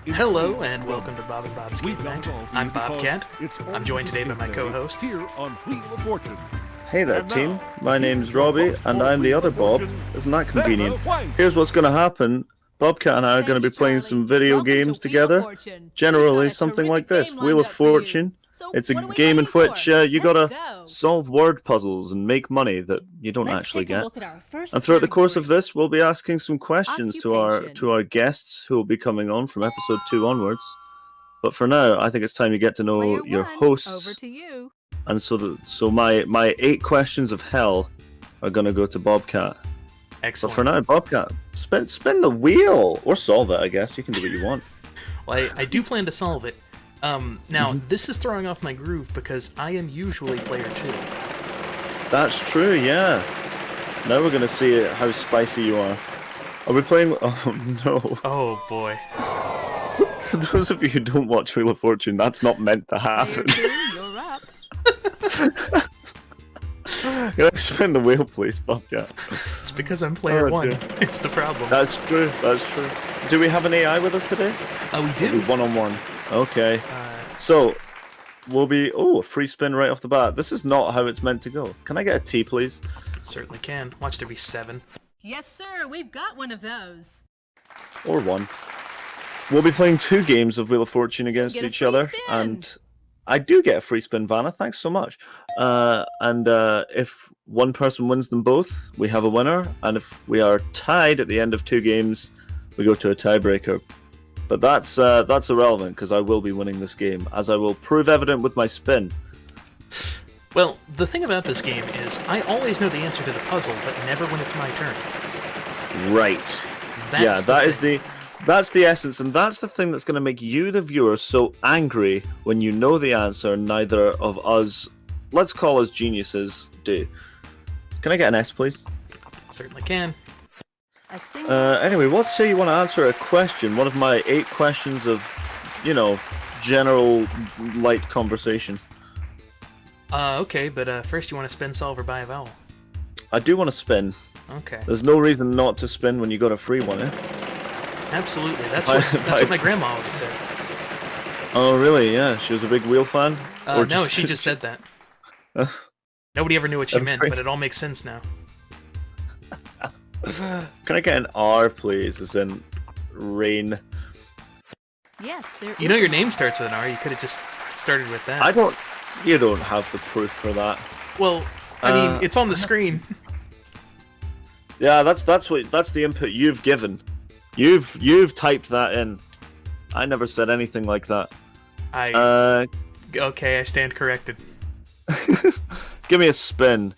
Hello and welcome to Bob and Bob's Game Night. I'm Bobcat. I'm joined today by my co-host. Here on Wheel of Fortune. Hey there, team. My name's Robbie, and I'm the other Bob. Isn't that convenient? Here's what's going to happen. Bobcat and I are going to be playing some video games together. Generally, something like this. Wheel of Fortune. It's a game in which you gotta solve word puzzles and make money that you don't actually get. And throughout the course of this, we'll be asking some questions to our guests who will be coming on from episode 2 onwards. But for now, I think it's time to get to know your hosts. Over to you. And so my 8 questions of hell are gonna go to Bobcat. Excellent. But for now, Bobcat, spin the wheel or solve it. I guess you can do what you want. Well, I do plan to solve it. Now, this is throwing off my groove because I am usually player 2. That's true, yeah. Now we're gonna see how spicy you are. Are we playing? Oh no. Oh boy. For those of you who don't watch Wheel of Fortune, that's not meant to happen. You're up. Can I spin the wheel, please, Bobcat? It's because I'm player 1. Dear. It's the problem. That's true. That's true. Do we have an AI with us today? We do. One-on-one. Okay. So we'll be a free spin right off the bat. This is not how it's meant to go. Can I get a T, please? Certainly can. Watch there be 7. Yes, sir. We've got one of those. Or 1. We'll be playing 2 games of Wheel of Fortune against Get a each free other, spin. and I do get a free spin, Vanna. Thanks so much. And if one person wins them both, we have a winner. And if we are tied at the end of 2 games, we go to a tiebreaker. But that's irrelevant because I will be winning this game, as I will prove evident with my spin. Well, the thing about this game is I always know the answer to the puzzle, but never when it's my turn. Right. That's That's the essence, and that's the thing that's going to make you, the viewer, so angry when you know the answer. Neither of us, let's call us geniuses, do. Can I get an S, please? Certainly can. Anyway, let's say you want to answer a question, one of my 8 questions of, general light conversation. Okay, but first you want to spin, solve, or buy a vowel. I do want to spin. Okay. There's no reason not to spin when you got a free one, eh? Absolutely. That's what my grandma always said. Oh, really? Yeah, she was a big wheel fan? No, she just said that. Nobody ever knew what she meant, but it all makes sense now. Can I get an R, please, as in rain? Yes, there is. You know your name starts with an R. You could have just started with that. You don't have the proof for that. Well, I mean, it's on the screen. Yeah, that's the input you've given. You've typed that in. I never said anything like that. Okay, I stand corrected. Give me a spin.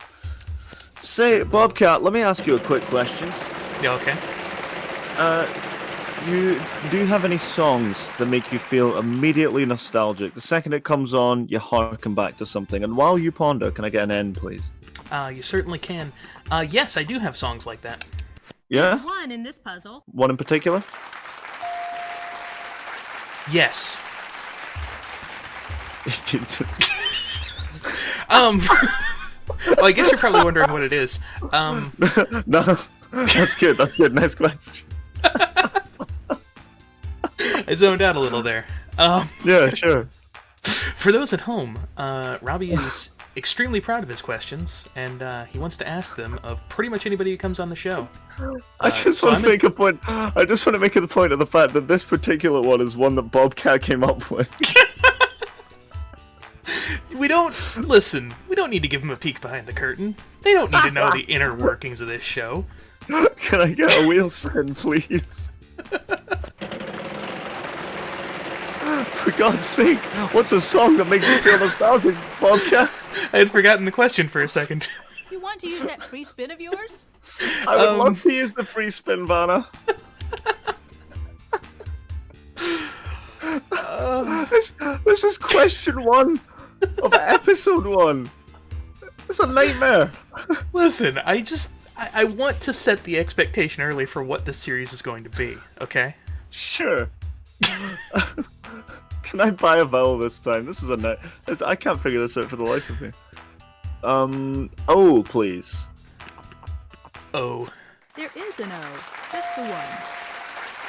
Say, Bobcat, let me ask you a quick question. Yeah, okay. Do you have any songs that make you feel immediately nostalgic? The second it comes on, you harken back to something. And while you ponder, can I get an N, please? You certainly can. Yes, I do have songs like that. Yeah? There's one in this puzzle. One in particular? Yes. Well, I guess you're probably wondering what it is. No, that's good. That's good. Nice question. I zoned out a little there. Yeah, sure. For those at home, Robbie is extremely proud of his questions, and he wants to ask them of pretty much anybody who comes on the show. I just want to make a point. I just want to make the point of the fact that this particular one is one that Bobcat came up with. We don't need to give them a peek behind the curtain. They don't need to know the inner workings of this show. Can I get a wheel spin, please? For God's sake, what's a song that makes you feel nostalgic, Bobcat? I had forgotten the question for a second. You want to use that free spin of yours? I would love to use the free spin, Vanna. This is question 1 of episode 1. It's a nightmare. Listen, I want to set the expectation early for what this series is going to be, okay? Sure. Can I buy a vowel this time? This is I can't figure this out for the life of me. O, please. O. There is an O. Just the one.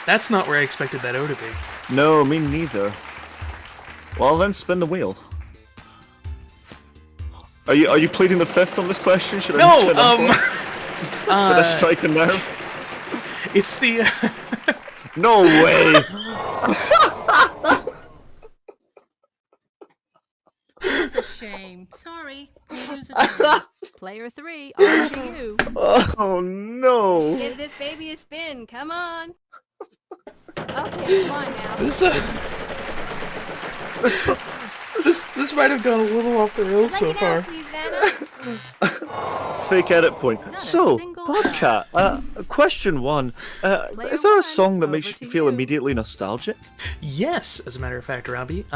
That's not where I expected that O to be. No, me neither. Well, then spin the wheel. Are you pleading the fifth on this question? Should No, I did I strike a nerve? It's the... No way! It's a shame. Sorry. We'll lose a turn. Player 3, on to you. Oh no! Give this baby a spin. Come on. Okay, come on now. This might have gone a little off the rails so Let it far. out, please, Vanna. Fake edit point. Not a So, single Bobcat, question 1. Player Is there a 1, song that over makes you to feel you. immediately nostalgic? Yes, as a matter of fact, Robbie.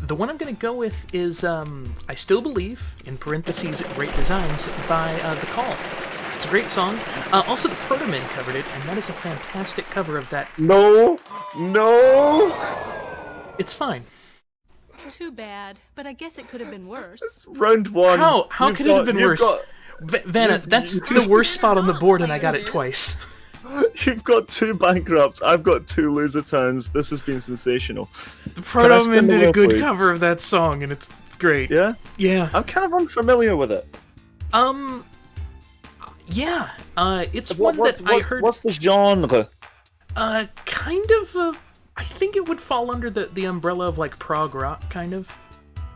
The one I'm going to go with is I Still Believe, in parentheses, Great Designs, by The Call. It's a great song. Also, the Protomen covered it, and that is a fantastic cover of that. No! It's fine. Too bad, but I guess it could have been worse. Round 1. How could it have been worse? Vanna, that's the worst spot on the board, and I got it twice. You've got 2 bankrupts. I've got 2 loser turns. This has been sensational. The Can I spin Protomen the did a wheel, good please? cover of that song, and it's great. Yeah? Yeah. I'm kind of unfamiliar with it. Yeah. It's one that I heard. What's the genre? Kind of. I think it would fall under the umbrella of like prog rock, kind of.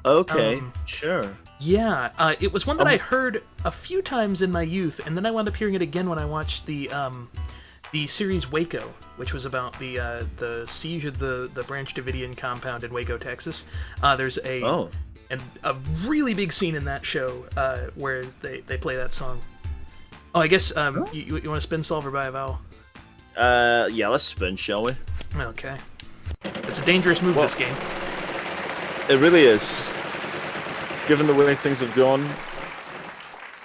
Okay, sure. Yeah. It was one that I heard a few times in my youth, and then I wound up hearing it again when I watched the series Waco, which was about the siege of the Branch Davidian compound in Waco, Texas. There's a really big scene in that show where they play that song. Oh, I guess you want to spin Solver by a vowel? Yeah, let's spin, shall we? Okay. It's a dangerous move, this game. It really is. Given the way things have gone,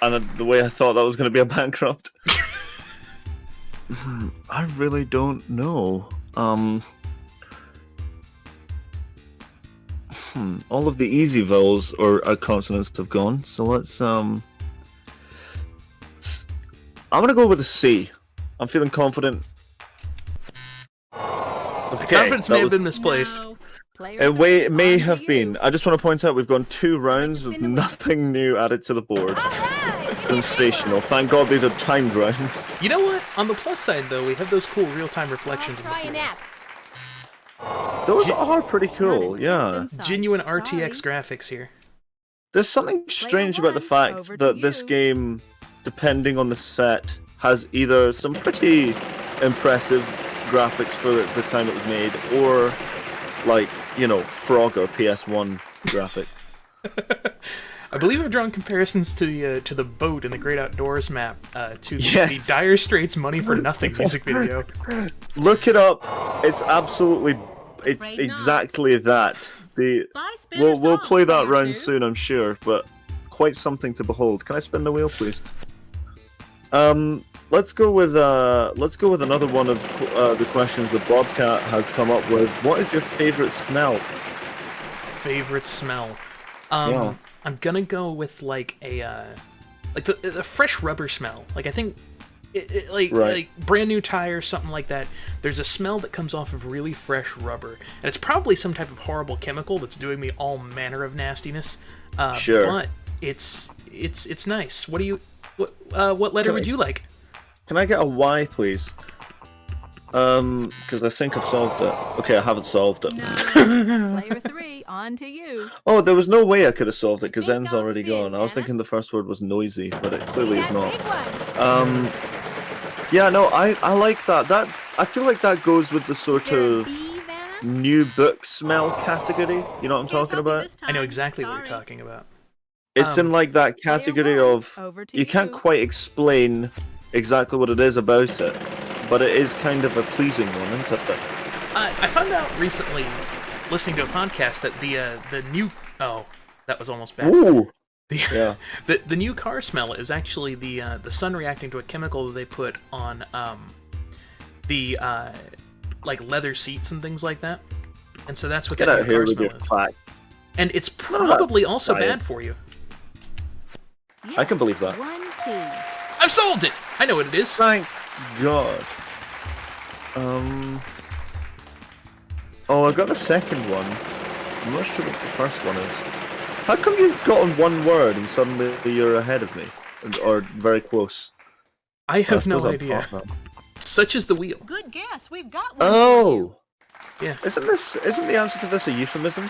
and the way I thought that was going to be a bankrupt. I really don't know. All of the easy vowels or consonants have gone, so let's I'm gonna go with a C. I'm feeling confident. Okay, Confidence may have been misplaced. No. Player It may on to have you. been. I just want to point out we've gone 2 rounds with nothing new added to the board. Sensational. Thank God these are timed rounds. You know what? On the plus side, though, we have those cool real-time reflections on the Try a floor. nap. Those are pretty cool, yeah. Inside. Genuine Sorry. RTX graphics here. There's something strange about the 1, fact over to that this you. game, depending on the set, has either some pretty impressive graphics for the time it was made, or like, you know, Frogger PS1 graphic. I believe I've drawn comparisons to the boat in the Great Outdoors map to Yes. the Dire Straits Money for Nothing music video. Look it up. It's absolutely, it's Afraid not. exactly that. Bye, spin or We'll song, play that player round 2. soon, I'm sure, but quite something to behold. Can I spin the wheel, please? Let's go with another one of the questions that Bobcat has come up with. What is your favorite smell? Favorite smell? Yeah. I'm gonna go with like a like the fresh rubber smell. Like I think like brand new tires, something like that. There's a smell that comes off of really fresh rubber, and it's probably some type of horrible chemical that's doing me all manner of nastiness. Sure. But it's nice. What letter would you like? Can I get a Y, please? Because I think I've solved it. Okay, I haven't solved it. Player 3, on to you. Oh, there was no way I could have solved it because Big N's dog already spin, gone. I was Anna. thinking the first word was noisy, but it clearly is That not. big one. Yeah, no, I like that. That I feel like that goes with the sort Is there a of B, Vanna? new book smell category. You know what I'm Can't talking help you about? this I know time. exactly what Sorry. you're talking about. It's in like that category Player 1, of over to you can't you. quite explain exactly what it is about it, but it is kind of a pleasing one, isn't it? I found out recently, listening to a podcast, that the new that was almost bad. Ooh, The, yeah. the new car smell is actually the sun reacting to a chemical that they put on the like leather seats and things like that, and so that's what Get that out new here car with smell your is. facts. And it's of probably that's also exciting. bad for you. I can believe that. 1P. I've solved it. I know what it is. Thank God. Oh, I got the second one. I'm not sure what the first one is. How come you've gotten one word and suddenly you're ahead of me? Or very close? I have no suppose I'm idea. off now. Such is the wheel. Good guess. We've got one for Oh! you. Yeah. Isn't the answer to this a euphemism?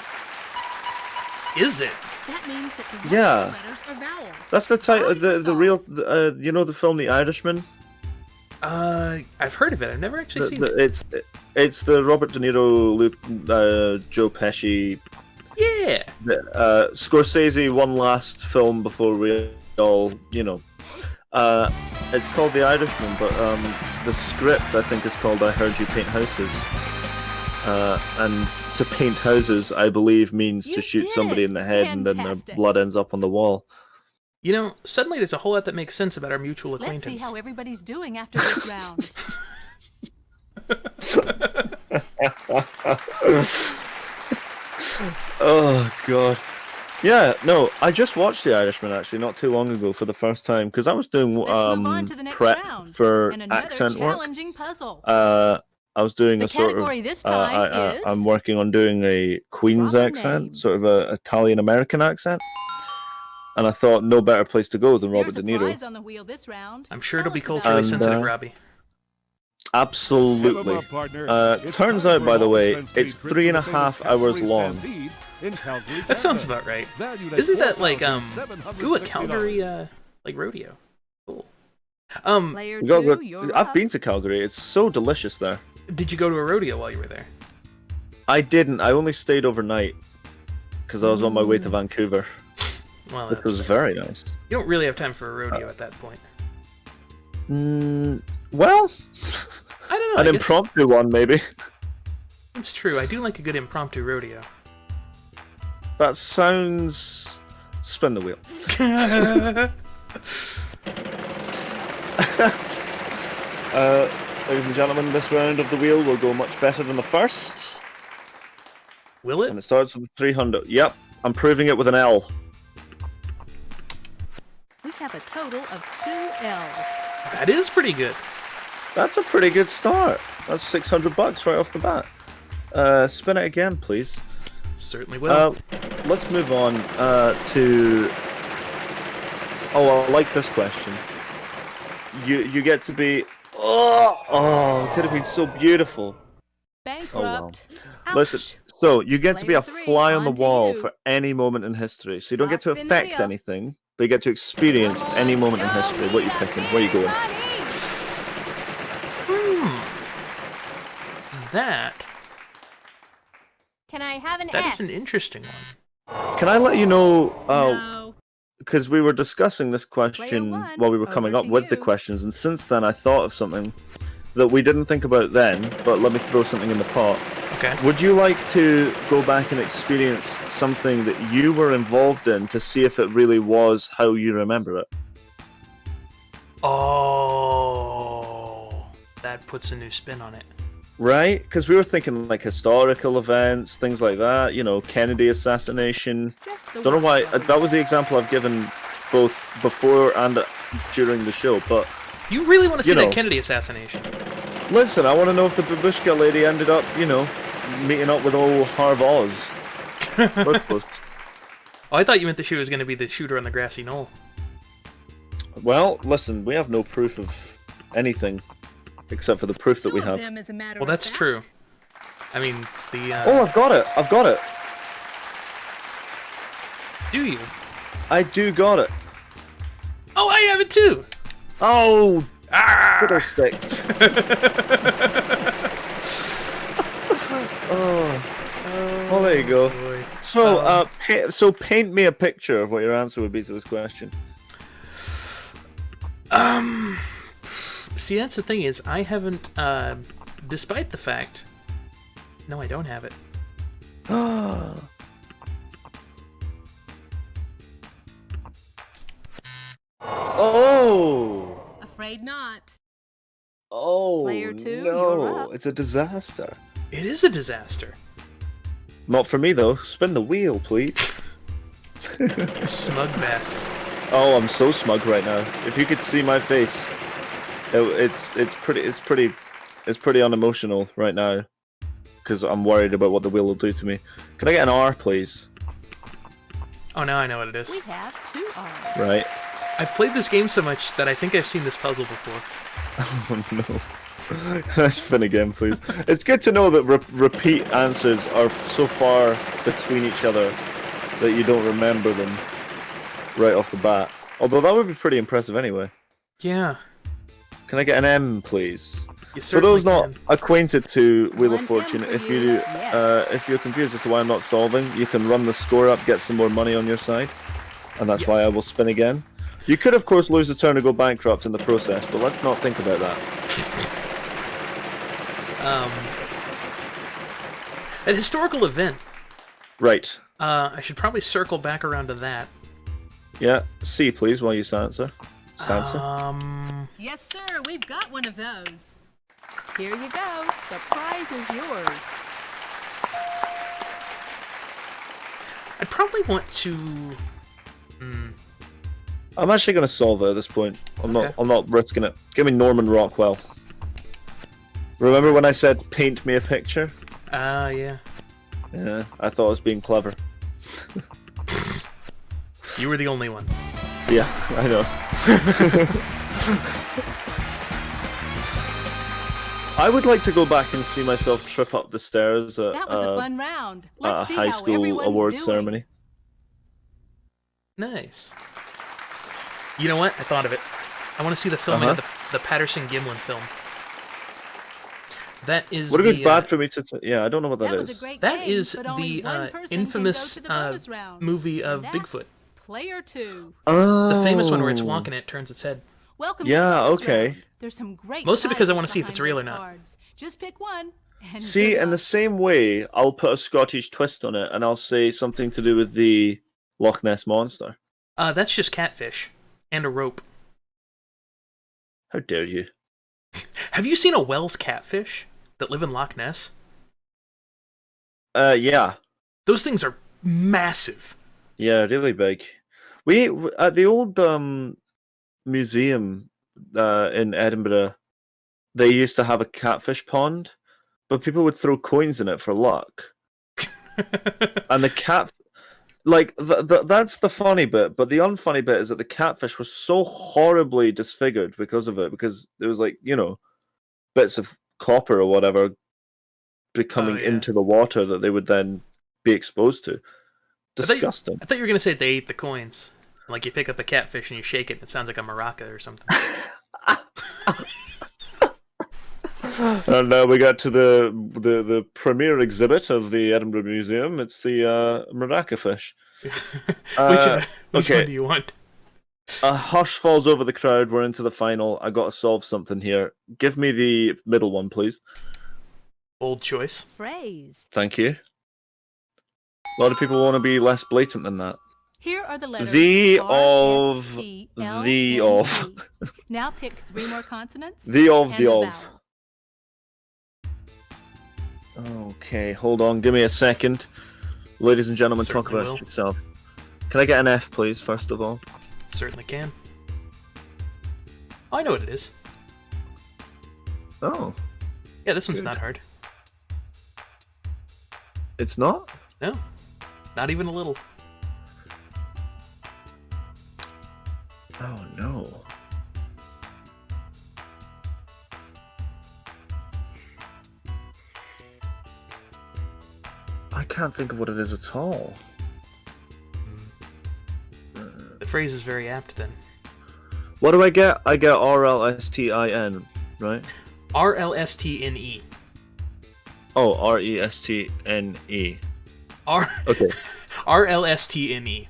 Is it? That means that the rest Yeah. of the letters are vowels. That's the title. The Problem real. solved. You know the film The Irishman. I've heard of it. I've never actually seen it. It's the Robert De Niro, Joe Pesci. Yeah. Scorsese one last film before we all, it's called The Irishman, but the script I think is called I Heard You Paint Houses. And to paint houses, I believe, means You to shoot did somebody it. in the head and then their Fantastic. blood ends up on the wall. You know, suddenly there's a whole lot that makes sense about our mutual Let's acquaintance. see how everybody's doing after this round. Oh god. Yeah, no, I just watched The Irishman actually not too long ago for the first time because I was doing Let's move on to the next prep round. for And another accent work. challenging puzzle. I was doing The a sort of. category this time is I'm working on doing a Queen's proper accent, name. sort of a Italian American accent, and I thought no better place to go than Robert There's De a Niro. prize on the wheel this round. I'm sure Tell it'll be us about culturally And, sensitive, Robbie. Absolutely. Turns out, by the way, it's 3.5 hours long. That sounds about right. Isn't that like a Calgary like rodeo? Cool. Player We got- 2, you're I've up. been to Calgary. It's so delicious there. Did you go to a rodeo while you were there? I didn't. I only stayed overnight because I was on my way to Vancouver, Well, which that's was very nice. you don't really have time for a rodeo at that point. Well, I don't know. an I guess impromptu one maybe. it's true. I do like a good impromptu rodeo. That sounds. Spin the wheel. Ladies and gentlemen, this round of the wheel will go much better than the first, Will and it? it starts with 300. Yep, I'm proving it with an L. We have a total of 2 L's. That is pretty good. That's a pretty good start. That's $600 right off the bat. Spin it again, please. Certainly will. Let's move on to. Oh, I like this question. You get to be. Oh, it could have been so beautiful. Bankrupt. Ouch. Listen, so you get to be a Player 3, fly on the on to wall you. for any moment in history. So you don't get Last to spin the affect wheel. anything, but you get to experience any moment in history. What are you picking? Where are you going? That Can I have an that S? is an interesting one. Can I let you know? No. Because we were discussing this question one, while we were over coming up to with the you. questions, and since then I thought of something that we didn't think about then, but let me throw something in the pot. Okay. Would you like to go back and experience something that you were involved in to see if it really was how you remember it? Oh, that puts a new spin on it. Right? Because we were thinking like historical events, things like that, Kennedy assassination. Just the Don't know one why, code. that was the example I've given both before and during the show, but You really want to see You that know. Kennedy assassination? listen, I want to know if the babushka lady ended up, meeting up with old Harv Oz. Both of us. Oh, I thought you meant that she was going to be the shooter on the grassy knoll. Well, listen, we have no proof of anything except for the proof that Two we of have. them, as a matter Well, of that's fact. true. I mean, the Oh, I've got it! do you? I do got it! Oh, I have it too. Oh, Ah! fiddlesticks! Well, there you go. Boy. So, so paint me a picture of what your answer would be to this question. See, that's the thing is, I haven't, despite the fact. No, I don't have it. Oh! Afraid not. Oh, Player 2, you're no, up. it's a disaster. It is a disaster. Not for me, though. Spin the wheel, please. You smug bastard. Oh, I'm so smug right now. If you could see my face, it's pretty It's pretty unemotional right now because I'm worried about what the wheel will do to me. Can I get an R, please? Oh, now I know what it is. We have 2 R's. Right. I've played this game so much that I think I've seen this puzzle before. Oh no. Can I spin again, please? It's good to know that repeat answers are so far between each other that you don't remember them right off the bat. Although that would be pretty impressive anyway. Yeah. Can I get an M, please? You For those certainly not can. acquainted to Wheel of One Fortune, M for if you. you Yes. if you're confused as to why I'm not solving, you can run the score up, get some more money on your side, and that's why I will spin again. You could, of course, lose the turn and go bankrupt in the process, but let's not think about that. An historical event. Right. I should probably circle back around to that. Yeah. C, please, while you answer. Yes, sir. We've got one of those. Here you go. The prize is yours. I'd probably want to. I'm actually going to solve it at this point. I'm not risking it. Give me Norman Rockwell. Remember when I said paint me a picture? Yeah. Yeah, I thought I was being clever. You were the only one. Yeah, I know. I would like to go back and see myself trip up the stairs at That was a fun round. a Let's see high how school everyone's awards doing. ceremony. Nice. You know what? I thought of it. I want to see the filming of the Patterson-Gimlin film. That is Would it the, be bad for me to... Yeah, I don't know what that That was is. a great That game, is but only the one person can infamous go to the bonus round. movie of And Bigfoot. that's Player 2. Oh. The famous one where it's walking and it turns its head. Welcome Yeah, to the bonus okay. round. There's some great Mostly because I prizes wanna see if it's behind real or those not. cards. Just pick one. And See, good in the luck. same way, I'll put a Scottish twist on it, and I'll say something to do with the Loch Ness Monster. That's just Catfish. And a rope. How dare you? Have you seen a Wells catfish that live in Loch Ness? Yeah. Those things are massive. Yeah, really big. We at the old museum in Edinburgh, they used to have a catfish pond, but people would throw coins in it for luck. And the cat, like that's the funny bit, but the unfunny bit is that the catfish was so horribly disfigured because of it, because there was like, you know, bits of copper or whatever becoming into the water that they would then be exposed to. Disgusting. I thought you were going to say they ate the coins. Like you pick up a catfish and you shake it and it sounds like a maraca or something. And now we got to the premier exhibit of the Edinburgh Museum. It's the maraca fish. Which one do you want? A hush falls over the crowd. We're into the final. I got to solve something here. Give me the middle one, please. Bold choice. Phrase. Thank you. A lot of people want to be less blatant than that. Here are the letters. The R, of S, T, L, the N, of. E. Now pick 3 more consonants. The of and the a of. vowel. Okay, hold on. Give me a second. Ladies and gentlemen, talk Certainly about will. yourself. Can I get an F, please, first of all? Certainly can. Oh, I know what it is. Oh, Yeah, this one's Good. not hard. it's not? No. Not even a little. Oh, no. I can't think of what it is at all. The phrase is very apt then. What do I get? I get RLSTIN, right? RLSTNE. Oh, RESTNE. R Okay. RLSTNE.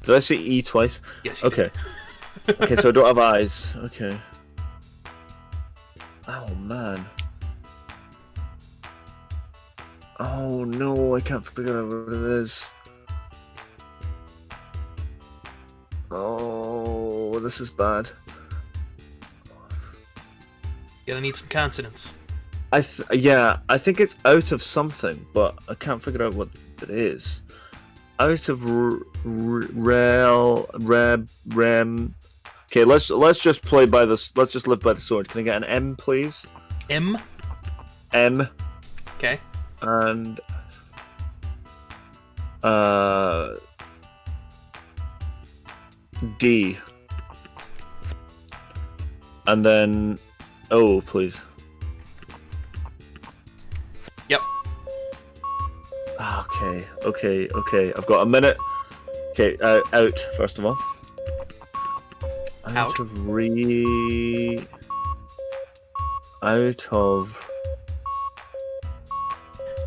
Did I say E twice? Yes, you Okay. Okay, so I don't have eyes. Okay. Oh, man. Oh, no, I can't figure out what it is. Oh, this is bad. Gonna need some consonants. I think it's out of something, but I can't figure out what it is. Out of rem. Okay, let's just play by this. Let's just live by the sword. Can I get an M, please? M. N. Okay. And D. And then O, please. Yep. Okay. I've got a minute. Okay, out, first of all. Out of Out of...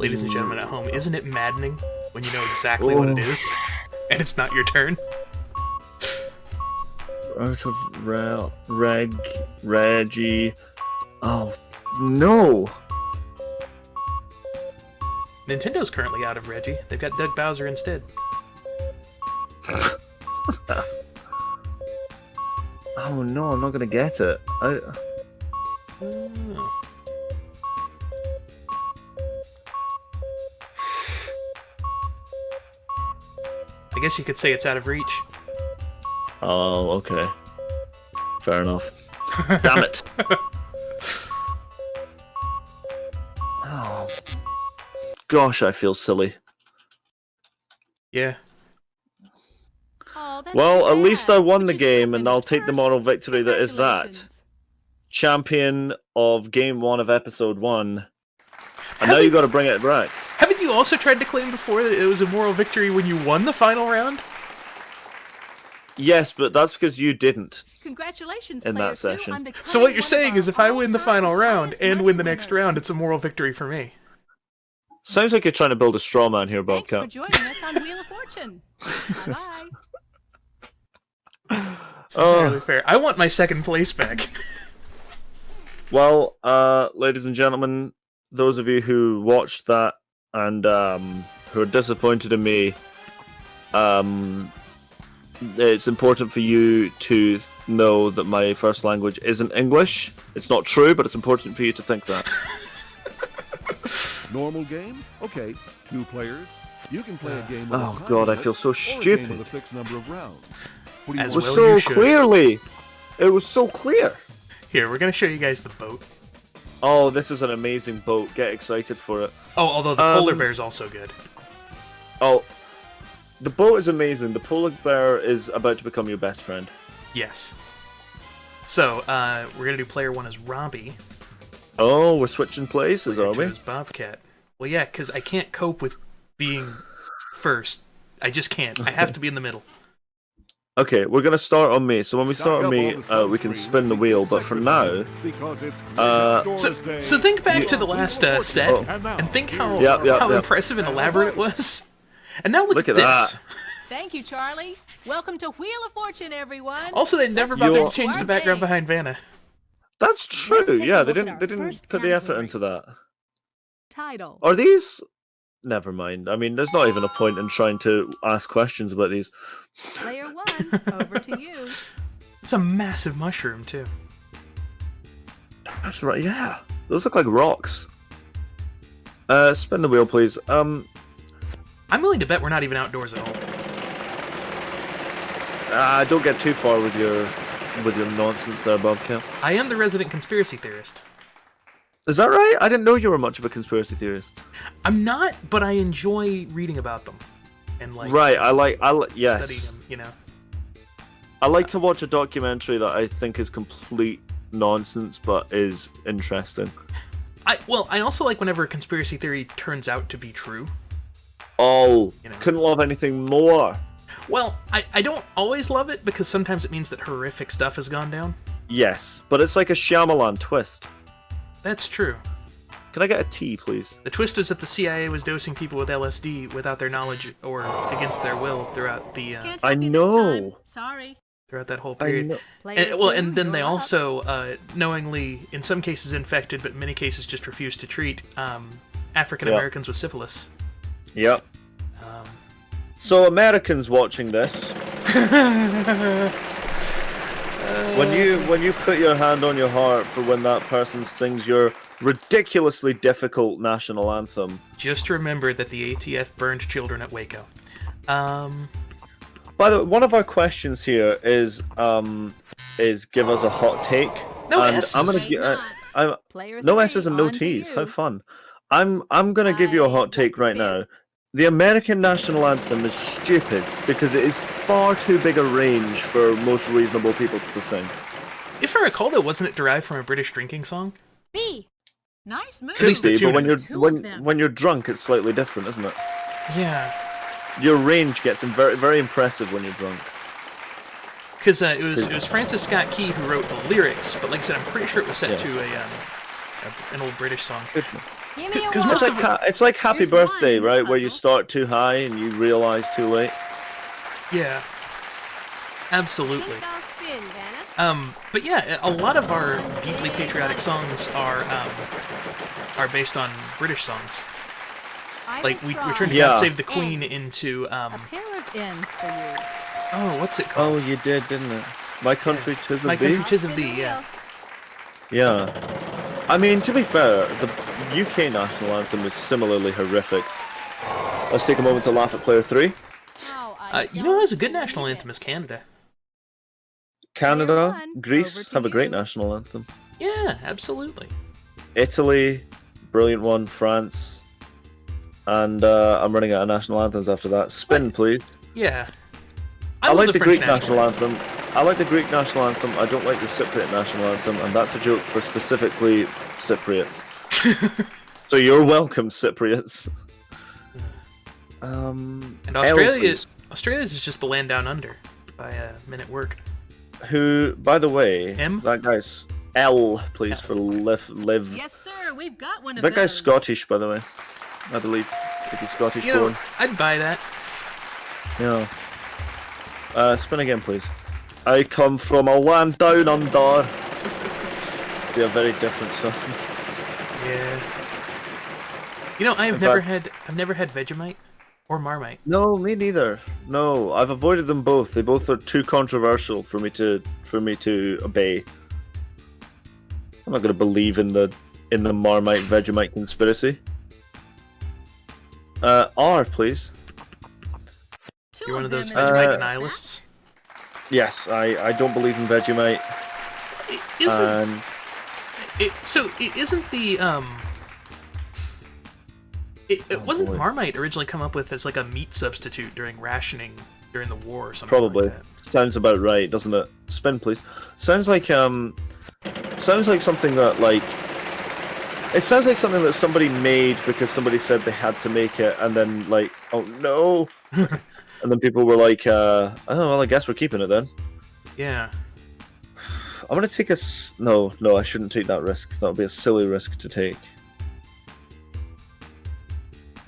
Ladies and gentlemen at home, isn't it maddening when you know exactly what it is, and it's not your turn? Out of Reggie... Oh, no! Nintendo's currently out of Reggie. They've got Doug Bowser instead. Oh no, I'm not gonna get it. Oh. I guess you could say it's out of reach. Oh, okay. Fair enough. Damn it! Oh. Gosh, I feel silly. Yeah. Oh, that's Well, too at least bad. I won We the just got game, and I'll finished take the first. moral victory that is that. Congratulations. Champion of Game 1 of Episode 1. And now you gotta bring it back. Haven't you also tried to claim before that it was a moral victory when you won the final round? Yes, but that's because you didn't. Congratulations, In that player two, session. on So becoming what you're one of saying our is if I win the all-time final round highest and money win the next winners. round, it's a moral victory for me. Sounds like you're trying to build a straw man here, Thanks for Bobcat. joining us on Wheel of Fortune. Bye-bye. It's entirely fair. I want my second place back. Well, ladies and gentlemen, those of you who watched that and who are disappointed in me, it's important for you to know that my first language isn't English. It's not true, but it's important for you to think that. Normal game? Okay, 2 players. You can play a game with Oh, a time God, I limit feel so or a game stupid. with a fixed number of rounds. What do you As It want? was well so you should. clearly. It was so clear. Here, we're gonna show you guys the boat. Oh, this is an amazing boat. Get excited for it. Oh, although the polar bear's also good. Oh, the boat is amazing. The polar bear is about to become your best friend. Yes. So, we're gonna do player 1 as Robbie. Oh, we're switching places, are Player 2 we? as Bobcat. Well, yeah, because I can't cope with being first. I just can't. I have to be in the middle. Okay, we're gonna start on me. So when we start on Stock me, up all the we can sunscreen spin the and wheel. get But for second now, because it's So, Day. so think back to the last set Oh. and think how Yep, how yep. impressive and elaborate it was. And now look Look at at this. that. Thank you, Charlie. Welcome to Wheel of Fortune, everyone. Also, they never Let's bothered You're- to change the our background game. behind Vanna. that's true. Let's take a Yeah, they look at our didn't first put the effort category. into that. Title. Are these? Never mind. I mean, there's not even a point in trying to ask questions about these. Player 1, over to you. It's a massive mushroom, too. That's right. Yeah, those look like rocks. Spin the wheel, please. I'm willing to bet we're not even outdoors at all. Don't get too far with your nonsense there, Bobcat. I am the resident conspiracy theorist. Is that right? I didn't know you were much of a conspiracy theorist. I'm not, but I enjoy reading about them. And, like, Right. I like. Yes. studying them, you know. I like to watch a documentary that I think is complete nonsense, but is interesting. I also like whenever a conspiracy theory turns out to be true. Oh, You know. couldn't love anything more. Well, I don't always love it because sometimes it means that horrific stuff has gone down. Yes, but it's like a Shyamalan twist. That's true. Can I get a tea, please? The twist is that the CIA was dosing people with LSD without their knowledge or against their will throughout the Can't I help you this time. know. Sorry. throughout that whole I period. know. Player And, well, 2, and then they you're up. also knowingly, in some cases, infected, but in many cases just refused to treat African Americans with syphilis. Yep. So Americans watching this, when you put your hand on your heart for when that person sings your ridiculously difficult national anthem. Just remember that the ATF burned children at Waco. By the way, one of our questions here is give us a hot take. No and S's. I'm gonna Wait, gi- not. Player No 3, S's and no on to T's. you. How fun. I'm gonna give you a hot take right now. The American national anthem is stupid because it is far too big a range for most reasonable people to sing. If I recall, though, wasn't it derived from a British drinking song? B. Nice move. At least the Could be, but tune when you're drunk, it's slightly different, isn't it? Yeah. Your range gets very very impressive when you're drunk. Because it was Francis Scott Key who wrote the lyrics, but like I said, I'm pretty sure it was set to an old British song. Give me a Because one. most of It's like Happy Here's one Birthday, in this right? Where you puzzle. start too high and you realize too late. yeah, absolutely. Think I'll spin, Vanna. But yeah, a lot of our deeply patriotic songs are based on British songs. I Like will we try. turned Yeah. God Save the Queen into A pair of ends for you. oh, what's it called? Oh, you did, didn't it? My Country, 'Tis My of Thee? Country, 'Tis of Spin Thee. the Yeah. wheel. Yeah. I mean, to be fair, the UK national anthem is similarly horrific. Let's take a moment to laugh at player 3. Oh, I You know who has a good don't national believe anthem it. is Canada. Canada, one, over Greece to have a great you. national anthem. Yeah, absolutely. Italy, brilliant one. France, and I'm running out of national anthems after that. Spin, please. Yeah. I love like the French Greek national anthem. I like the Greek national anthem. I don't like the Cypriot national anthem, and that's a joke for specifically Cypriots. So you're welcome, Cypriots. And L, Australia's please. is just the land down under by Men at Work. Who, by the way, M? that guy's L, please, for live. Yes, sir. We've got one of That guy's those. Scottish, by the way. I believe. I think he's Scottish You know, born. I'd buy that. Yeah. Spin again, please. I come from a land down under. Be a very different song. Yeah. You know, I've In never fact- had Vegemite or Marmite. No, me neither. No, I've avoided them both. They both are too controversial for me to obey. I'm not going to believe in the Marmite Vegemite conspiracy. R, please. Two You're one of those them in Vegemite the denialists. Yes, I don't believe in Vegemite. And Isn't the It wasn't boy. Marmite originally come up with as like a meat substitute during rationing during the war or something probably like that? sounds about right, doesn't it? Spin, please. Sounds like something that like. It sounds like something that somebody made because somebody said they had to make it, and then like, oh no, and then people were like, oh well, I guess we're keeping it then. Yeah. I'm gonna take no, I shouldn't take that risk. That would be a silly risk to take.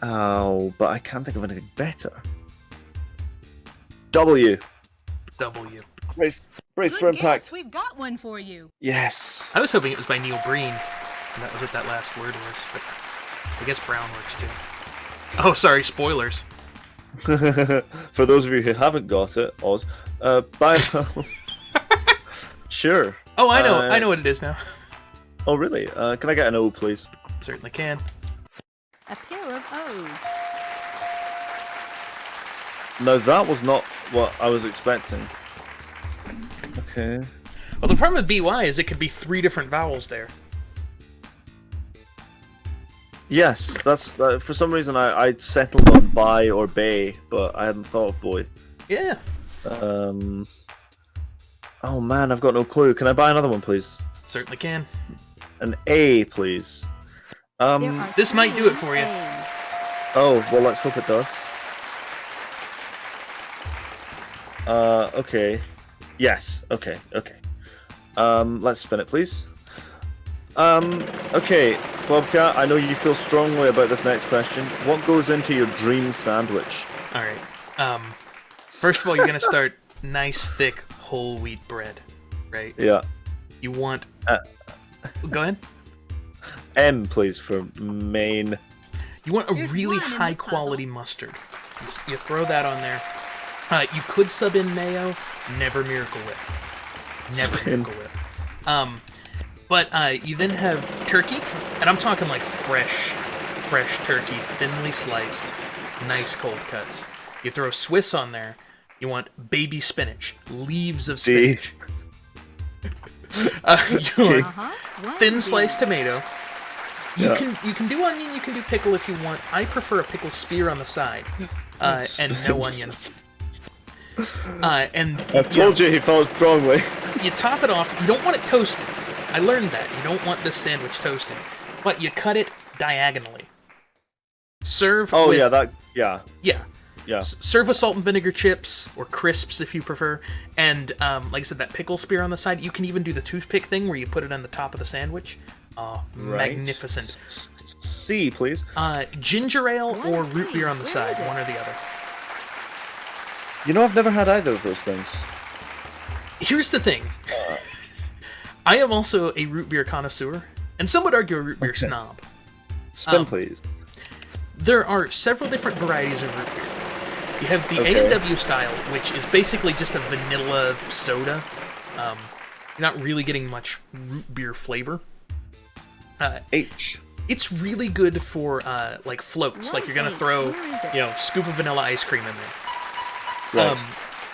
Oh, but I can't think of anything better. W. W. Brace Good for impact. guess. We've got one for you. Yes. I was hoping it was by Neil Breen, and that was what that last word was, but I guess Brown works too. Oh, sorry, spoilers. For those of you who haven't got it, Oz, bye. Sure. Oh, I know what it is now. Oh, really? Can I get an O, please? Certainly can. A pair of O's. No, that was not what I was expecting. Okay. Well, the problem with BY is it could be 3 different vowels there. Yes, that's for some reason I settled on by or bay, but I hadn't thought of boy. Yeah. Oh man, I've got no clue. Can I buy another one, please? Certainly can. An A, please. There are This might do it for you. 3 A's. Oh, well, let's hope it does. Okay. Yes, okay. Let's spin it, please. Okay, Bobcat, I know you feel strongly about this next question. What goes into your dream sandwich? All right. First of all, you're gonna start nice, thick, whole wheat bread, right? Yeah. You want. Go ahead. M, please, for main. You want a There's really one in this high quality mustard. You throw that on there. You could sub in mayo. Never Miracle Whip. Never Spin. Miracle Whip. But you then have turkey, and I'm talking like fresh turkey, thinly sliced, nice cold cuts. You throw Swiss on there. You want baby spinach, leaves of D. spinach. Your One thin beer. sliced tomato. You Yeah. can do onion, you can do pickle if you want. I prefer a pickle spear on the side, and no onion. And I told you he felt strongly. you top it off. You don't want it toasted. I learned that. You don't want this sandwich toasted, but you cut it diagonally. Serve. Oh with, yeah. yeah. Serve with salt and vinegar chips, or crisps if you prefer. And like I said, that pickle spear on the side. You can even do the toothpick thing where you put it on the top of the sandwich. Oh, Right. magnificent. C, please. Ginger ale One or C. root beer on the Where side, is it? one or the other. You know, I've never had either of those things. Here's the thing. I am also a root beer connoisseur, and some would argue a root beer snob. Spin, please. There are several different varieties of root beer. You have the Okay. A&W style, which is basically just a vanilla soda. You're not really getting much root beer flavor. H. It's really good for like floats, like you're gonna throw, scoop of vanilla ice cream in there. Right.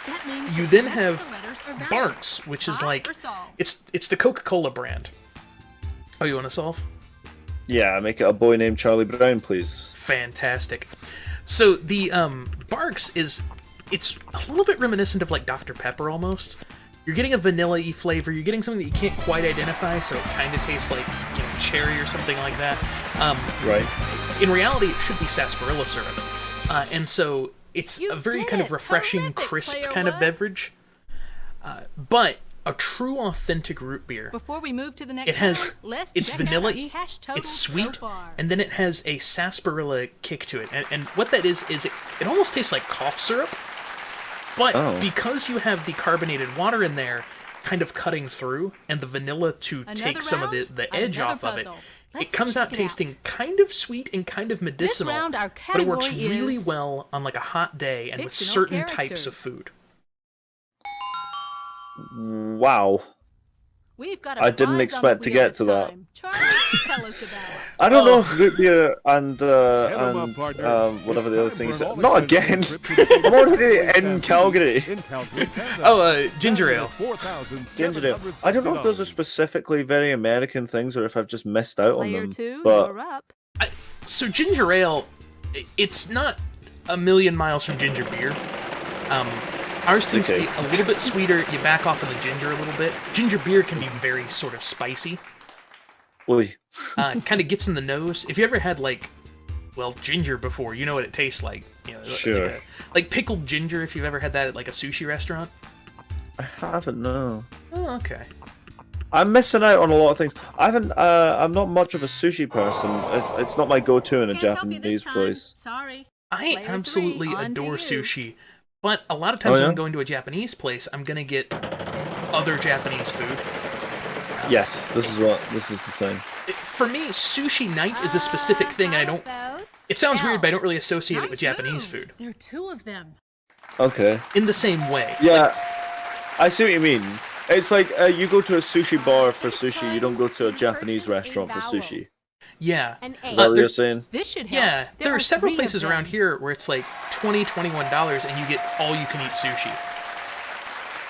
That means You the then rest have of the letters are valid. Barks, which is Hot like or soft? it's the Coca-Cola brand. Oh, you want to solve? Yeah, make it a boy named Charlie Brown, please. Fantastic. So the Barks it's a little bit reminiscent of like Dr. Pepper almost. You're getting a vanilla-y flavor. You're getting something that you can't quite identify, so it kind of tastes like cherry or something like that. Right. In reality, it should be sarsaparilla syrup, and so it's You a very did kind of it. refreshing, Terrific, crisp player kind of one. beverage. But a true, authentic root beer. Before we move to the next It has round, let's it's check out our vanilla-y, cash total it's sweet, so far. and then it has a sarsaparilla kick to it. And what that is it almost tastes like cough syrup, but Oh. because you have the carbonated water in there, kind of cutting through, and the vanilla to Another take some of round, the edge another off of it, puzzle. it Let's comes out check it out. tasting kind of sweet and kind of medicinal. round, our but it works category really is well on like a hot day and with fictional certain types characters. of food. Wow. We've got a I didn't prize on the expect to wheel get this to that. time. Charlie, tell us about it. I don't Oh. know if root beer and Come on, partner. whatever It's the other time things. for an Not again. all-expensive trip to the I'm already in Stampede. Calgary. In Calgary, Canada. Oh, ginger ale. Ginger ale. I don't know if those are specifically very American things or if I've just missed out on Player them. 2, But you're up. So ginger ale, it's not a million miles from ginger beer. Ours tends to Okay. be a little bit sweeter. You back off on the ginger a little bit. Ginger beer can be very sort of spicy. Oy. Kind of gets in the nose. If you ever had ginger before, you know what it tastes like. Sure. Like pickled ginger. If you've ever had that at like a sushi restaurant. I haven't, no. Oh, okay. I'm missing out on a lot of things. I haven't. I'm not much of a sushi person. It's not my go-to in a Can't help you this Japanese time. place. Sorry. I Player absolutely 3, on to adore you. sushi, but a lot of times Oh, yeah? when I'm going to a Japanese place, I'm gonna get other Japanese food. Yes, this is the thing. For me, sushi night is a specific thing, and I don't. It sounds weird, but I don't really associate it with Nice Japanese move. food There are two of them. Okay. in the same way. Yeah, I see what you mean. It's like you go to a sushi bar for sushi. You don't go to a Japanese restaurant for sushi. Yeah, An Is A. that what there- you're saying? This should help. yeah. There are several 3 of places them. around here where it's like $21, and you get all-you-can-eat sushi,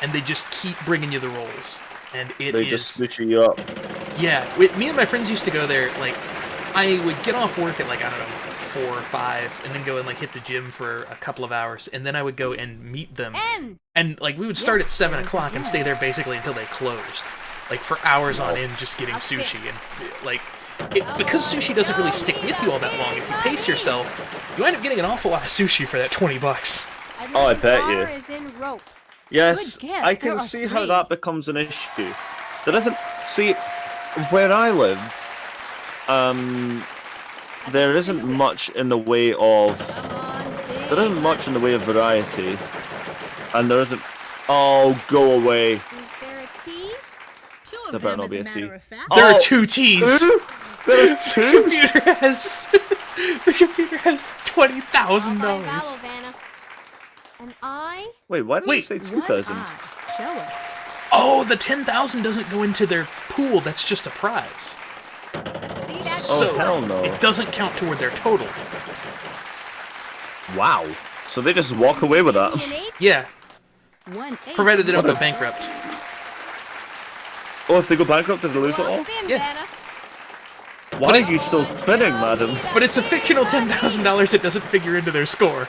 and they just keep bringing you the rolls, and it They is just sushi you up. yeah. Me and my friends used to go there. Like, I would get off work at like I don't know 4 or 5, and then go and like hit the gym for a couple of hours, and then I would go and meet them. N. And like we would start at 7 o'clock and stay there basically until they closed, like for hours on end, just getting sushi. And like because sushi doesn't really stick with you all that long, if you pace yourself, you end up getting an awful lot of sushi for that $20. Oh, I bet you. R is in rope. Yes, Good guess, I there can are see how 3. that becomes an issue. There isn't. See, where I live, there isn't much in the way of. Come on, big. There isn't much in the way of variety, and there isn't. Oh, go away! Is there a T? Two There of better them, not as be a a matter T. of fact. There Oh. are 2 T's. There are The two. computer has the computer has $20,000. Vowel, Vanna. An I? Wait, why did Wait. it say What 2,000? I? Show us. Oh, the 10,000 doesn't go into their pool. That's just a prize. See that? So Oh, hell no. it doesn't count toward their total. Wow. So they just walk away with that. An H? Yeah, 1 8. provided they don't What go a- bankrupt. Oh, if they go bankrupt, did they lose it Well, all? spin, Yeah. Vanna. Why are you still spinning, madam? But it's a fictional $10,000 that doesn't figure into their score.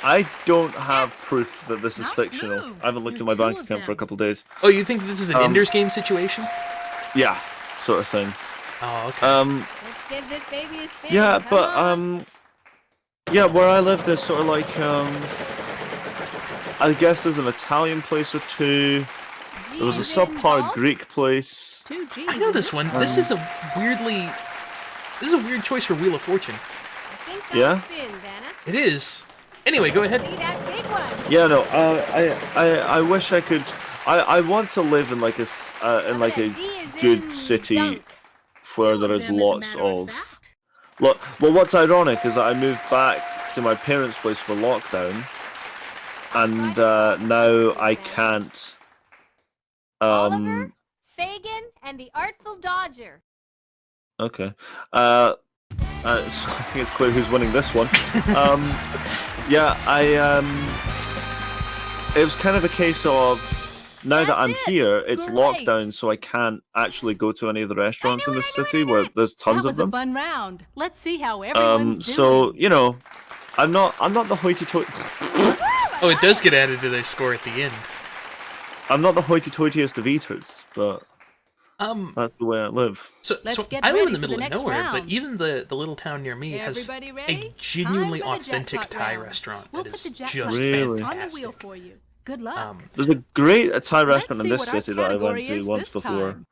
I don't have proof that this is Nice fictional. move. I haven't looked at There my are bank two of account for a them. couple of days. Oh, you think this is an Ender's Game situation? Yeah, sort of thing. Oh, okay. Let's give this baby a spin. Yeah, Come but on. yeah, where I live, there's sort of like I guess there's an Italian place or two. There was a G's subpar involved? Greek place. Two G's. I know this one. This is a weird choice for Wheel of Fortune. I think that's Yeah? spin, Vanna. It is. Anyway, go ahead. See that big one? Yeah, no, I wish I could. I want to live in like in like a D is good in city dunk. where Two of there is them, as a lots matter of. fact. Well, what's ironic is that I moved back to my parents' place for lockdown, and now I can't. Oliver, Fagin, and the Artful Dodger. Okay. So I think it's clear who's winning this one. Yeah, it was kind of a case of now that I'm That's it. here, it's Great. lockdown, so I can't actually go to any of the restaurants in the city where there's tons That of was a them. fun round. Let's see how everyone's So doing. you know, I'm not the hoity-toity. Oh, it does get added to their score at the end. I'm not the hoity-toitiest of eaters, but that's the way I live. So Let's get I live in ready the for the middle of next nowhere, but round. even the little town near me has Everybody a ready? genuinely Time for the authentic jackpot Thai round. restaurant We'll that put is the jackpot just Really? on the wheel fantastic. for you. Good luck. There's a great Thai Let's restaurant in see this what our city that I went category to is once this before. time.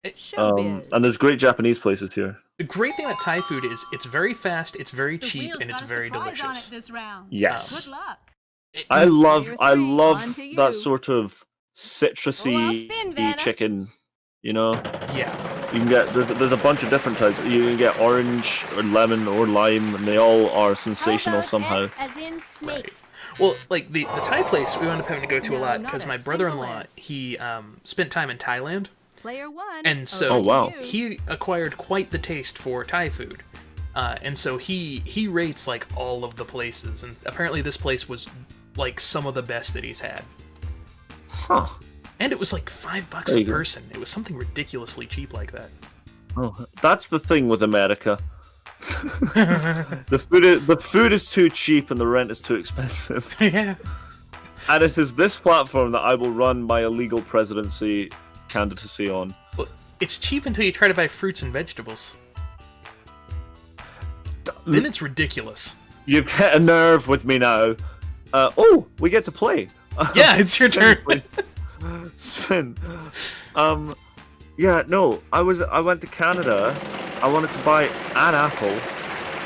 Showbiz. And there's great Japanese places here. The great thing about Thai food is it's very fast, it's very The cheap, wheel's and it's got a very surprise on it delicious. this round. Yes. Good luck. I love Player three, on to that you. sort of citrusy Well, spin, Vanna. chicken. You know, Yeah. you can get there's a bunch of different types. You can get orange or lemon or lime, and they all are sensational How about somehow. S as in snake? Right. Well, like the Thai place we wound up having to go to a No, lot not because a my single brother-in-law S. he spent time in Thailand, Player one. and so Oh, wow. he acquired quite the taste for Thai food, and so he rates like all of the places, and apparently this place was like some of the best that he's had, Huh. and it was like $5 There a you go. person. It was something ridiculously cheap like that. Oh, that's the thing with America. The food is too cheap and the rent is too expensive. Yeah. And it is this platform that I will run my illegal presidency candidacy on. Well, it's cheap until you try to buy fruits and vegetables. Then it's ridiculous. You've hit a nerve with me now. Oh, we get to play. Yeah, it's your turn. Spin. Yeah, no, I went to Canada. I wanted to buy an apple,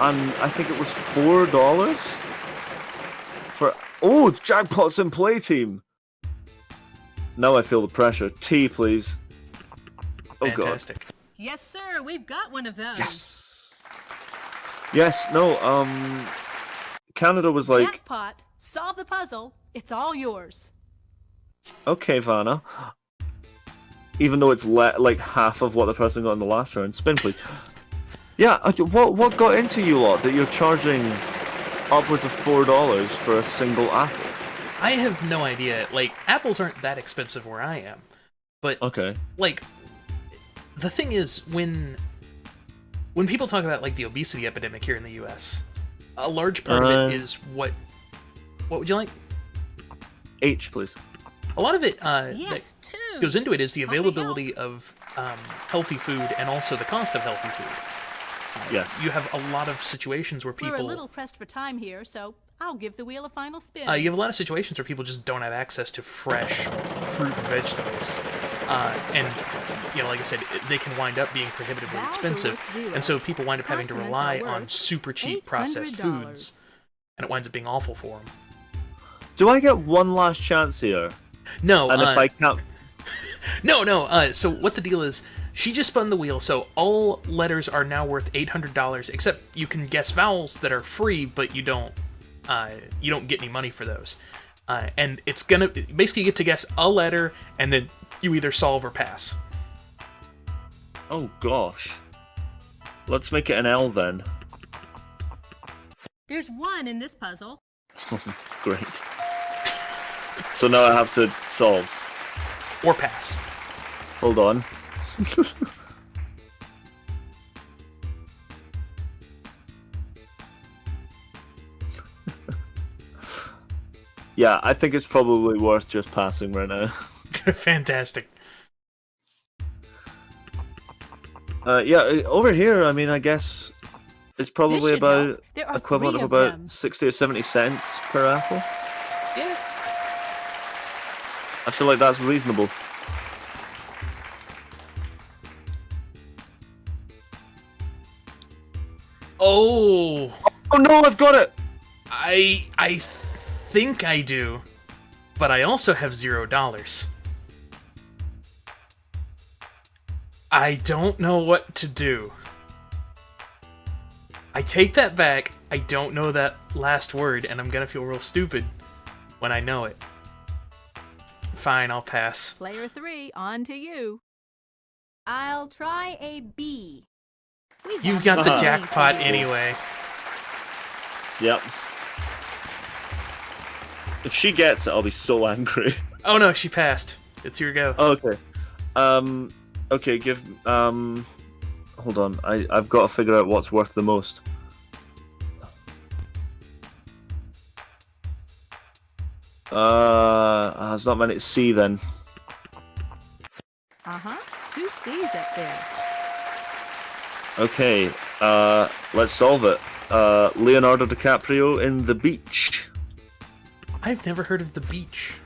and I think it was $4 for. Oh, jackpot's in play, team. Now I feel the pressure. Tea, please. Oh Fantastic. Yes, sir. We've got one of those. god. Yes. Yes. No. Canada was like, Jackpot. Solve the puzzle. It's all yours. okay, Vanna. Even though it's like half of what the person got in the last round. Spin, please. Yeah, what got into you lot that you're charging upwards of $4 for a single apple? I have no idea. Like, apples aren't that expensive where I am. But, Okay. like, the thing is, when people talk about, like, the obesity epidemic here in the U.S., a large part of it is what would you like? H, please. A lot of it Yes, two. that goes into it is the Help me availability of healthy food and also the cost of healthy food. Yes. You have a lot of situations where We're a people... little pressed for time here, so I'll give the wheel a final spin. you have a lot of situations where people just don't have access to fresh fruit and vegetables. And, you know, like I said, they can wind up being prohibitively Valve expensive. with zero. And so people wind up having to Continental rely worth on super cheap processed $800. foods. And it winds up being awful for them. Do I get one last chance here? No, And if I can't... No. So what the deal is, she just spun the wheel, so all letters are now worth $800, except you can guess vowels that are free, but you don't get any money for those. And it's gonna basically you get to guess a letter, and then you either solve or pass. Oh, gosh. Let's make it an L then. There's one in this puzzle. Great. So now I have to solve. Or pass. Hold on. Yeah, I think it's probably worth just passing right now. Fantastic. Yeah, over here, I mean, I guess it's probably should about help. There are equivalent 3 of of about them. 60 or 70 cents per apple. Yeah. I feel like that's reasonable. Oh, Oh no, I've got it! I think I do, but I also have $0. I don't know what to do. I take that back. I don't know that last word, and I'm gonna feel real stupid when I know it. Fine, I'll pass. Player 3, on to you. I'll try a B. We You've have got the money jackpot for you. anyway. Yep. If she gets it, I'll be so angry. Oh no, she passed. It's your go. Okay. Okay, give, hold on. I've got to figure out what's worth the most. It's not many to see then. Uh-huh. 2 C's up there. Okay, let's solve it. Leonardo DiCaprio in The Beach. I've never heard of The Beach.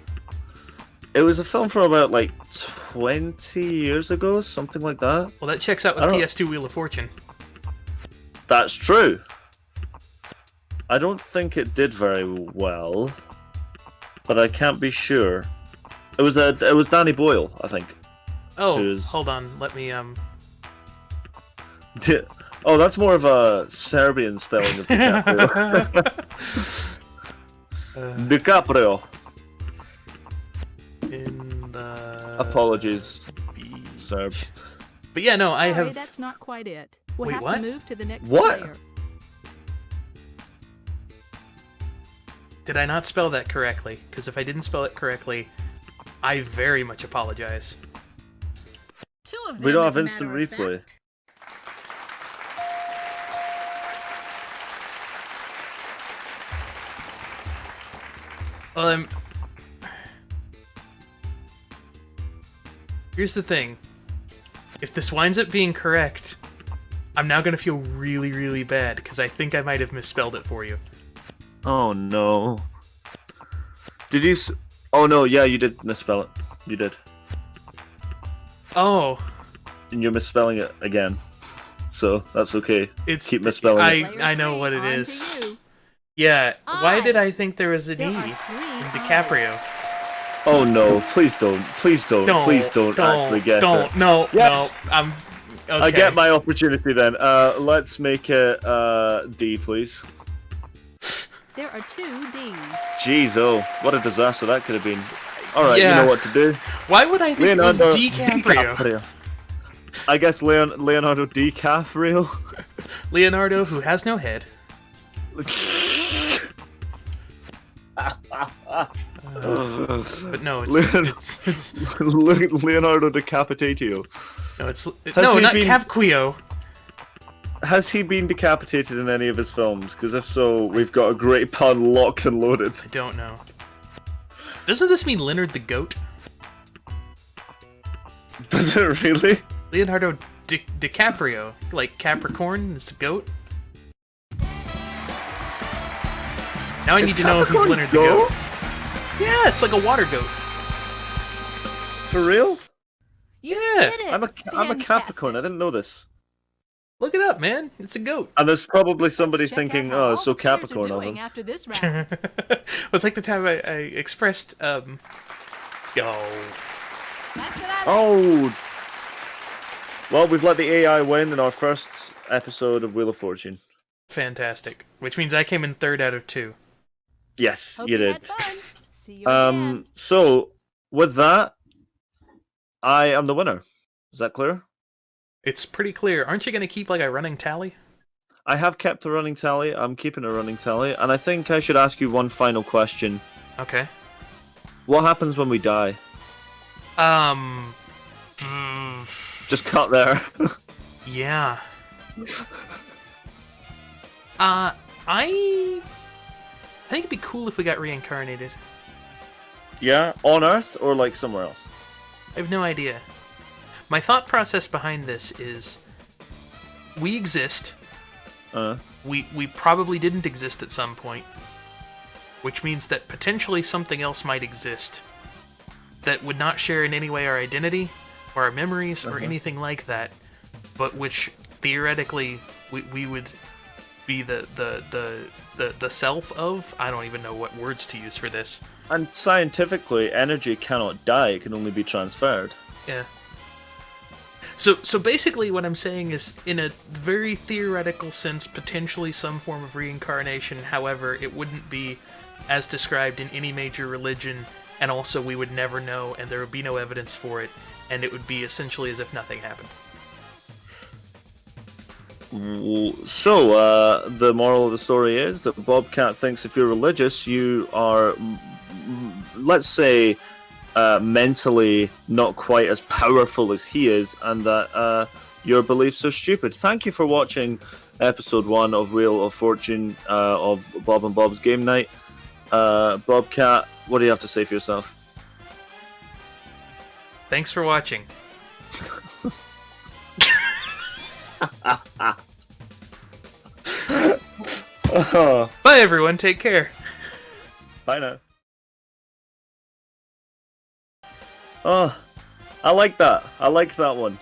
It was a film from about, like, 20 years ago, something like that. Well, that checks out with I don't- PS2 Wheel of Fortune. That's true. I don't think it did very well, but I can't be sure. It was Danny Boyle, I think. Oh, Who's- hold on. Let me, Oh, that's more of a Serbian spelling of DiCaprio. DiCaprio. in the... Apologies, Beach. Serbs. But yeah, no, I Sorry, have... that's not quite it. We'll Wait, have what? to move to the next What? player. Did I not spell that correctly? Because if I didn't spell it correctly, I very much apologize. 2 of them. We don't as have a instant matter of replay. fact. Well, here's the thing. If this winds up being correct, I'm now going to feel really, really bad, because I think I might have misspelled it for you. Oh no. Did you? Oh no, yeah, you did misspell it. You did, Oh, and you're misspelling it again. So that's okay. it's... Keep misspelling it. Player I know 3, what it on to is. you. Yeah, why I. did I think there was an There E are in 3 DiCaprio? Oh no! Please don't! Please don't! Please don't actually get it. No, Yes! no, I'm... Okay. I get my opportunity then. Let's make it D, please. There are 2 D's. Jeez, oh, what a disaster that could have been. All right, Yeah. you know what to do. Why would I think it was DiCaprio? DiCaprio. I guess Leonardo DiCaprio. Leonardo, who has no head. But no, it's Leonardo Decapitatio. no, it's Has no, he not been- Capquio. Has he been decapitated in any of his films? Because if so, we've got a great pun locked and loaded. I don't know. Doesn't this mean Leonard the Goat? Does it really? Leonardo DiCaprio, like Capricorn, is a goat. Now I Is need to know if he's Capricorn Leonard the goat? Goat. Yeah, it's like a water goat. For real? Yeah, Did it. I'm a Capricorn. I didn't know this. look it up, man. It's a goat. And there's probably somebody Let's check out thinking, how oh, all it's so the players are Capricorn of doing him. after this round. Well, it's like the time I expressed, Yo. That's what I like. Oh! Well, we've let the AI win in our first episode of Wheel of Fortune. Fantastic. Which means I came in 3rd out of 2. Yes, Hope you you did. had fun. See you again. So, with that, I am the winner. Is that clear? It's pretty clear. Aren't you going to keep like a running tally? I have kept a running tally. I'm keeping a running tally. And I think I should ask you one final question. Okay. What happens when we die? Just cut there. Yeah. I think it'd be cool if we got reincarnated. Yeah, on Earth or like somewhere else? I have no idea. My thought process behind this is we exist. We probably didn't exist at some point, which means that potentially something else might exist that would not share in any way our identity or our memories or anything like that, but which theoretically we would be the self of. I don't even know what words to use for this. And scientifically, energy cannot die; it can only be transferred. Yeah. So basically what I'm saying is, in a very theoretical sense, potentially some form of reincarnation. However, it wouldn't be as described in any major religion, and also we would never know, and there would be no evidence for it, and it would be essentially as if nothing happened. So, the moral of the story is that Bobcat thinks if you're religious, you are, let's say, mentally not quite as powerful as he is, and that your beliefs are stupid. Thank you for watching episode 1 of Wheel of Fortune of Bob and Bob's Game Night. Bobcat, what do you have to say for yourself? Thanks for watching. Bye everyone, take care. Bye now. Oh, I like that. I like that one.